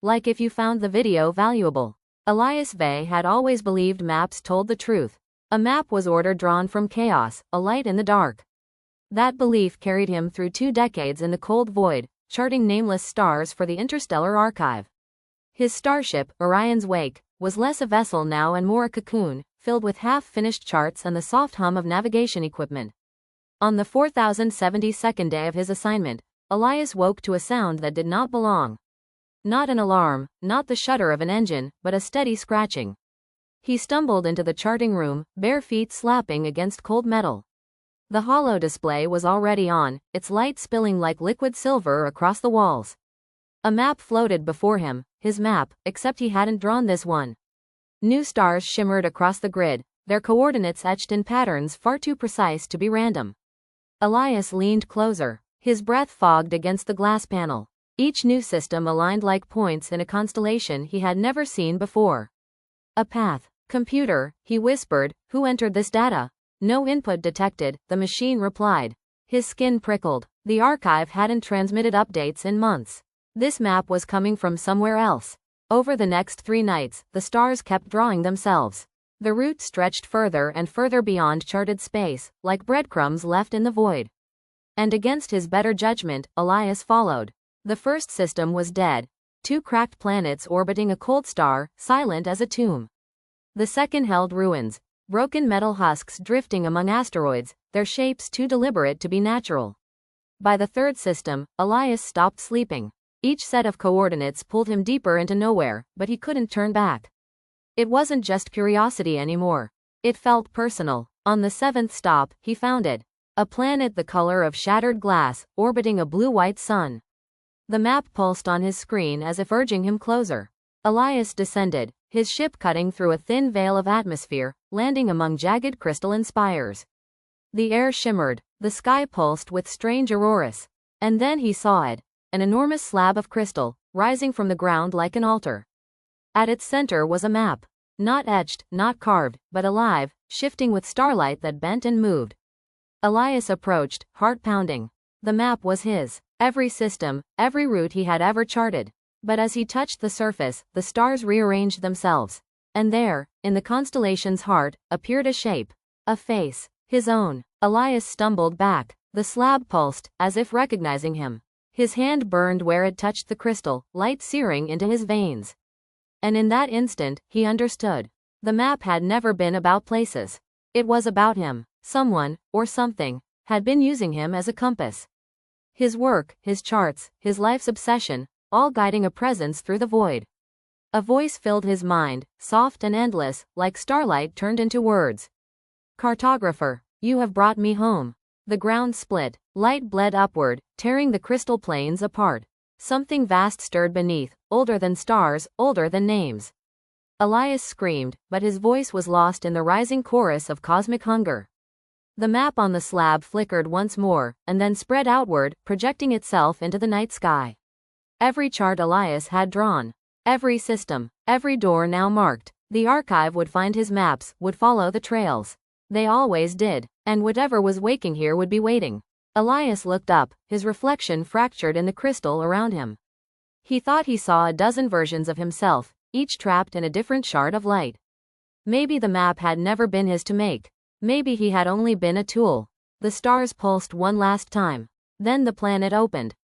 Like if you found the video valuable. Elias Vey had always believed maps told the truth. A map was order drawn from chaos, a light in the dark. That belief carried him through 2 decades in the cold void, charting nameless stars for the Interstellar Archive. His starship, Orion's Wake, was less a vessel now and more a cocoon, filled with half-finished charts and the soft hum of navigation equipment. On the 4072nd day of his assignment, Elias woke to a sound that did not belong. Not an alarm, not the shudder of an engine, but a steady scratching. He stumbled into the charting room, bare feet slapping against cold metal. The hollow display was already on, its light spilling like liquid silver across the walls. A map floated before him, his map, except he hadn't drawn this one. New stars shimmered across the grid, their coordinates etched in patterns far too precise to be random. Elias leaned closer, his breath fogged against the glass panel. Each new system aligned like points in a constellation he had never seen before. A path. Computer, he whispered, who entered this data? No input detected, the machine replied. His skin prickled. The archive hadn't transmitted updates in months. This map was coming from somewhere else. Over the next 3 nights, the stars kept drawing themselves. The route stretched further and further beyond charted space, like breadcrumbs left in the void. And against his better judgment, Elias followed. The first system was dead. 2 cracked planets orbiting a cold star, silent as a tomb. The second held ruins, broken metal husks drifting among asteroids, their shapes too deliberate to be natural. By the third system, Elias stopped sleeping. Each set of coordinates pulled him deeper into nowhere, but he couldn't turn back. It wasn't just curiosity anymore. It felt personal. On the 7th stop, he found it. A planet the color of shattered glass, orbiting a blue-white sun. The map pulsed on his screen as if urging him closer. Elias descended, his ship cutting through a thin veil of atmosphere, landing among jagged crystalline spires. The air shimmered, the sky pulsed with strange auroras. And then he saw it. An enormous slab of crystal, rising from the ground like an altar. At its center was a map. Not etched, not carved, but alive, shifting with starlight that bent and moved. Elias approached, heart pounding. The map was his. Every system, every route he had ever charted. But as he touched the surface, the stars rearranged themselves. And there, in the constellation's heart, appeared a shape. A face. His own. Elias stumbled back. The slab pulsed, as if recognizing him. His hand burned where it touched the crystal, light searing into his veins. And in that instant, he understood. The map had never been about places. It was about him. Someone, or something, had been using him as a compass. His work, his charts, his life's obsession, all guiding a presence through the void. A voice filled his mind, soft and endless, like starlight turned into words. Cartographer, you have brought me home. The ground split, light bled upward, tearing the crystal planes apart. Something vast stirred beneath, older than stars, older than names. Elias screamed, but his voice was lost in the rising chorus of cosmic hunger. The map on the slab flickered once more, and then spread outward, projecting itself into the night sky. Every chart Elias had drawn. Every system, every door now marked. The archive would find his maps, would follow the trails. They always did, and whatever was waking here would be waiting. Elias looked up, his reflection fractured in the crystal around him. He thought he saw a dozen versions of himself, each trapped in a different shard of light. Maybe the map had never been his to make. Maybe he had only been a tool. The stars pulsed one last time. Then the planet opened.